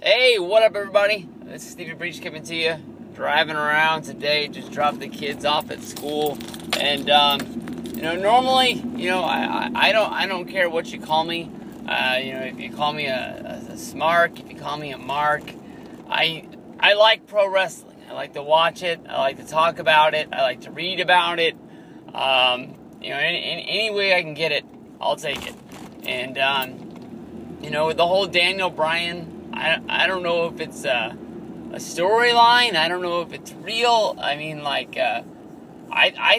Hey, what up, everybody? This is Stevie Breach coming to you. Driving around today, just dropped the kids off at school, and normally, I don't care what you call me. If you call me a smark, if you call me a mark, I like pro wrestling. I like to watch it. I like to talk about it. I like to read about it. Any way I can get it, I'll take it. And with the whole Daniel Bryan. I don't know if it's a storyline. I don't know if it's real. I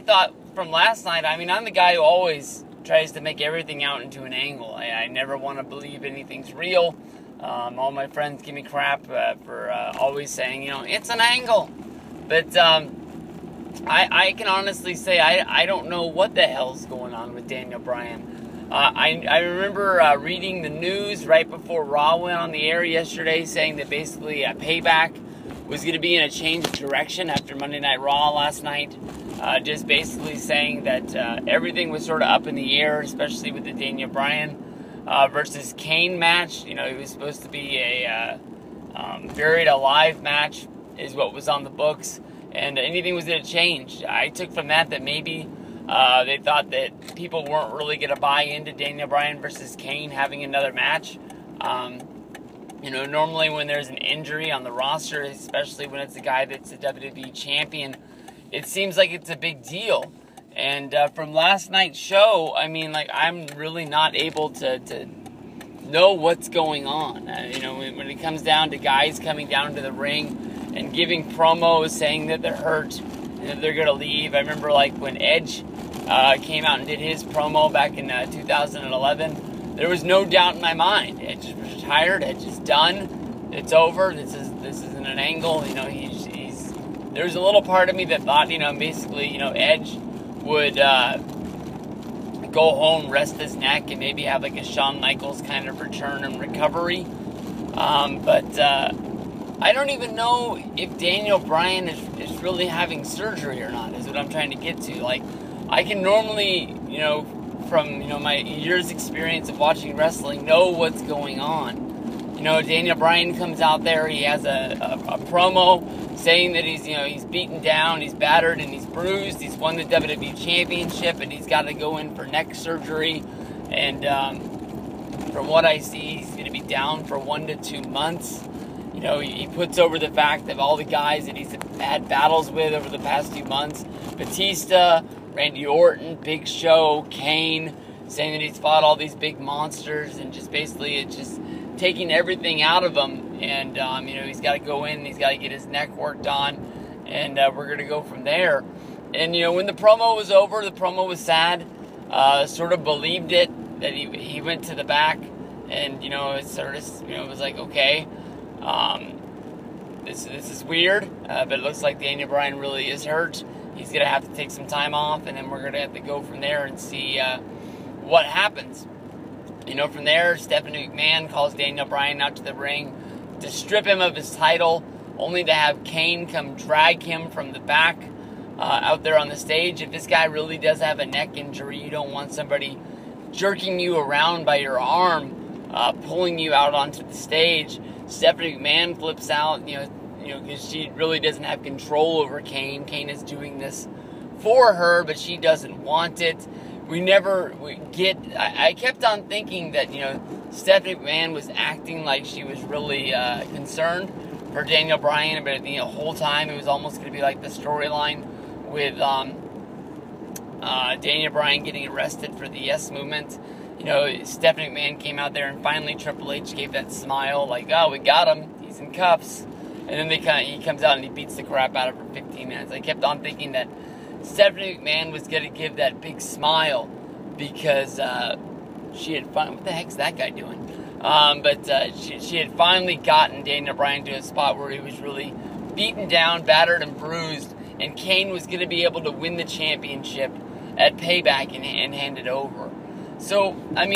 thought from last night, I'm the guy who always tries to make everything out into an angle. I never want to believe anything's real. All my friends give me crap for always saying, it's an angle. But I can honestly say I don't know what the hell's going on with Daniel Bryan. I remember reading the news right before Raw went on the air yesterday saying that basically Payback was going to be in a change of direction after Monday Night Raw last night. Just basically saying that everything was sort of up in the air, especially with the Daniel Bryan versus Kane match. It was supposed to be a buried alive match is what was on the books, and anything was going to change. I took from that maybe they thought that people weren't really going to buy into Daniel Bryan versus Kane having another match. Normally when there's an injury on the roster, especially when it's a guy that's a WWE champion, it seems like it's a big deal. And from last night's show, I'm really not able to know what's going on. When it comes down to guys coming down to the ring and giving promos saying that they're hurt and that they're going to leave. I remember when Edge came out and did his promo back in 2011. There was no doubt in my mind. Edge is retired. Edge is done. It's over. This isn't an angle. There was a little part of me that thought, Edge would go home, rest his neck, and maybe have a Shawn Michaels kind of return and recovery. But I don't even know if Daniel Bryan is really having surgery or not, is what I'm trying to get to. I can normally, from, my years' experience of watching wrestling, know what's going on. Daniel Bryan comes out there, he has a promo saying that he's beaten down, he's battered, and he's bruised. He's won the WWE Championship, and he's got to go in for neck surgery. And from what I see, he's going to be down for 1 to 2 months. He puts over the fact of all the guys that he's had battles with over the past few months. Batista, Randy Orton, Big Show, Kane, saying that he's fought all these big monsters, and just basically it's just taking everything out of him. And, he's got to go in, he's got to get his neck worked on, and we're going to go from there. And, when the promo was over, the promo was sad. Sort of believed it, that he went to the back, and, it sort of, it was like, okay, this is weird, but it looks like Daniel Bryan really is hurt. He's going to have to take some time off, and then we're going to have to go from there and see what happens. From there, Stephanie McMahon calls Daniel Bryan out to the ring to strip him of his title, only to have Kane come drag him from the back out there on the stage. If this guy really does have a neck injury, you don't want somebody jerking you around by your arm, pulling you out onto the stage. Stephanie McMahon flips out, because she really doesn't have control over Kane. Kane is doing this for her, but she doesn't want it. I kept on thinking that, Stephanie McMahon was acting like she was really concerned for Daniel Bryan, but the whole time it was almost going to be like the storyline with Daniel Bryan getting arrested for the Yes Movement. Stephanie McMahon came out there, and finally Triple H gave that smile, like, oh, we got him, he's in cuffs. And then he comes out and he beats the crap out of her for 15 minutes. I kept on thinking that Stephanie McMahon was going to give that big smile because she had what the heck's that guy doing? She had finally gotten Daniel Bryan to a spot where he was really beaten down, battered, and bruised, and Kane was going to be able to win the championship at Payback and hand it over. So, I'm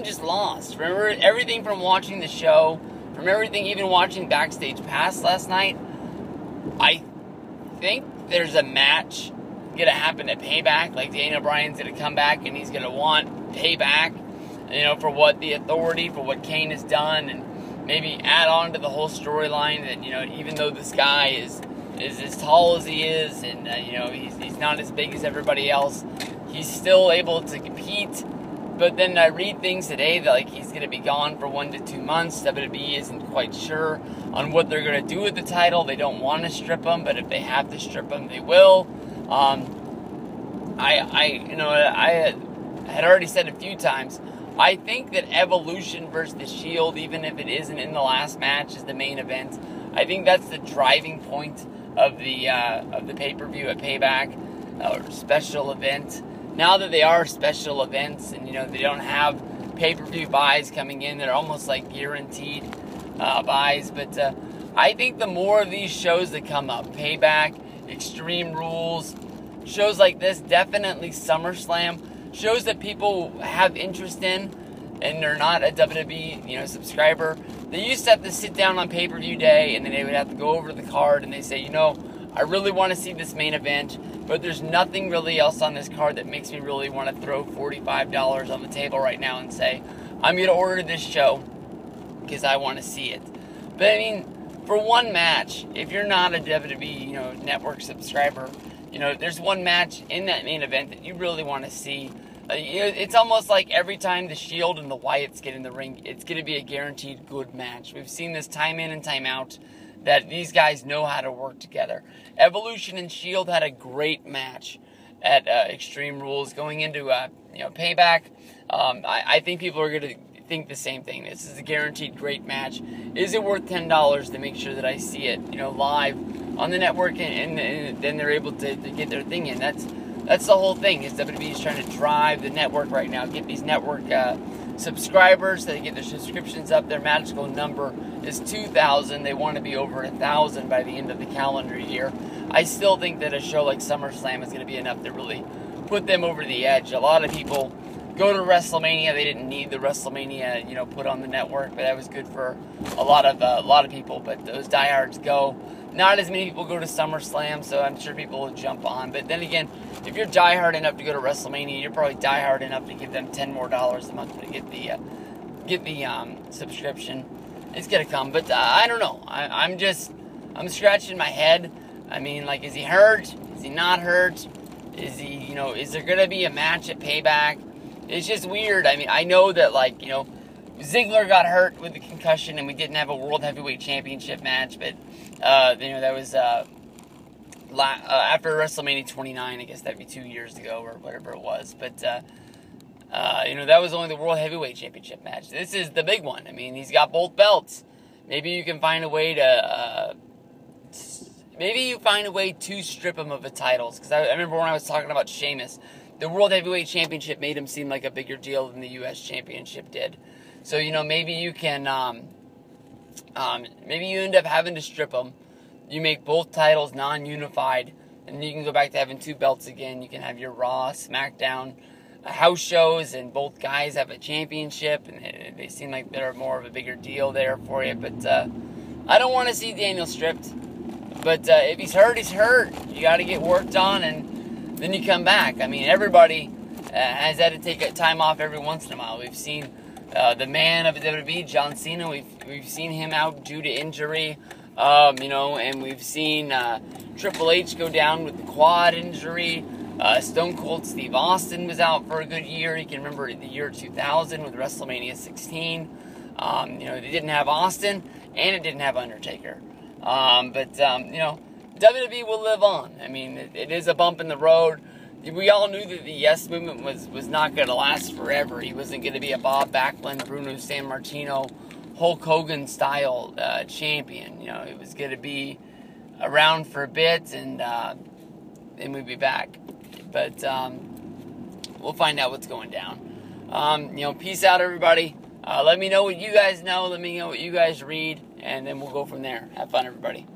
just lost. Remember, everything from watching the show, from everything, even watching Backstage Pass last night, I think there's a match going to happen at Payback. Daniel Bryan's going to come back and he's going to want payback, for what the authority, for what Kane has done. And maybe add on to the whole storyline that, even though this guy is as tall as he is, and he's not as big as everybody else, he's still able to compete. But then I read things today that he's going to be gone for 1 to 2 months. WWE isn't quite sure on what they're going to do with the title. They don't want to strip him, but if they have to strip him, they will. I had already said a few times, I think that Evolution versus the Shield, even if it isn't in the last match, is the main event. I think that's the driving point of the pay-per-view at Payback, or special event. Now that they are special events, and they don't have pay-per-view buys coming in, they're almost like guaranteed buys. But I think the more of these shows that come up, Payback, Extreme Rules, shows like this, definitely SummerSlam, shows that people have interest in, and they're not a WWE subscriber. They used to have to sit down on pay-per-view day, and then they would have to go over the card, and they say, I really want to see this main event, but there's nothing really else on this card that makes me really want to throw $45 on the table right now and say, I'm going to order this show because I want to see it. But for one match, if you're not a WWE network subscriber, there's one match in that main event that you really want to see. It's almost like every time the Shield and the Wyatts get in the ring, it's going to be a guaranteed good match. We've seen this time in and time out, that these guys know how to work together. Evolution and Shield had a great match at Extreme Rules going into Payback. I think people are going to think the same thing. This is a guaranteed great match. Is it worth $10 to make sure that I see it live on the network, and then they're able to get their thing in? That's the whole thing. Is WWE is trying to drive the network right now, get these network subscribers, so they get their subscriptions up. Their magical number is 2,000. They want to be over 1,000 by the end of the calendar year. I still think that a show like SummerSlam is going to be enough to really put them over the edge. A lot of people go to WrestleMania. They didn't need the WrestleMania, put on the network, but that was good for a lot of people. But those diehards go. Not as many people go to SummerSlam, so I'm sure people will jump on. But then again, if you're diehard enough to go to WrestleMania, you're probably diehard enough to give them $10 more a month to get the subscription. It's gonna come, but I don't know. I'm scratching my head. Is he hurt? Is he not hurt? Is he, is there gonna be a match at Payback? It's just weird. I know that Ziggler got hurt with the concussion, and we didn't have a World Heavyweight Championship match, but that was after WrestleMania 29. I guess that'd be 2 years ago or whatever it was. But that was only the World Heavyweight Championship match. This is the big one. He's got both belts. Maybe you can find a way to strip him of the titles. Because I remember when I was talking about Sheamus, the World Heavyweight Championship made him seem like a bigger deal than the U.S. Championship did. So, maybe you can, maybe you end up having to strip them. You make both titles non-unified, and then you can go back to having 2 belts again. You can have your Raw, SmackDown, house shows, and both guys have a championship, and they seem like they're more of a bigger deal there for you. But I don't want to see Daniel stripped. But if he's hurt, he's hurt. You got to get worked on, and then you come back. Everybody has had to take a time off every once in a while. We've seen the man of the WWE, John Cena. We've seen him out due to injury, and we've seen Triple H go down with the quad injury. Stone Cold Steve Austin was out for a good year. You can remember the year 2000 with WrestleMania 16. They didn't have Austin, and it didn't have Undertaker. But WWE will live on. It is a bump in the road. We all knew that the Yes Movement was not going to last forever. He wasn't going to be a Bob Backlund, Bruno Sammartino, Hulk Hogan style champion. It was going to be around for a bit, and then we'd be back. But we'll find out what's going down. Peace out, everybody. Let me know what you guys know. Let me know what you guys read, and then we'll go from there. Have fun, everybody.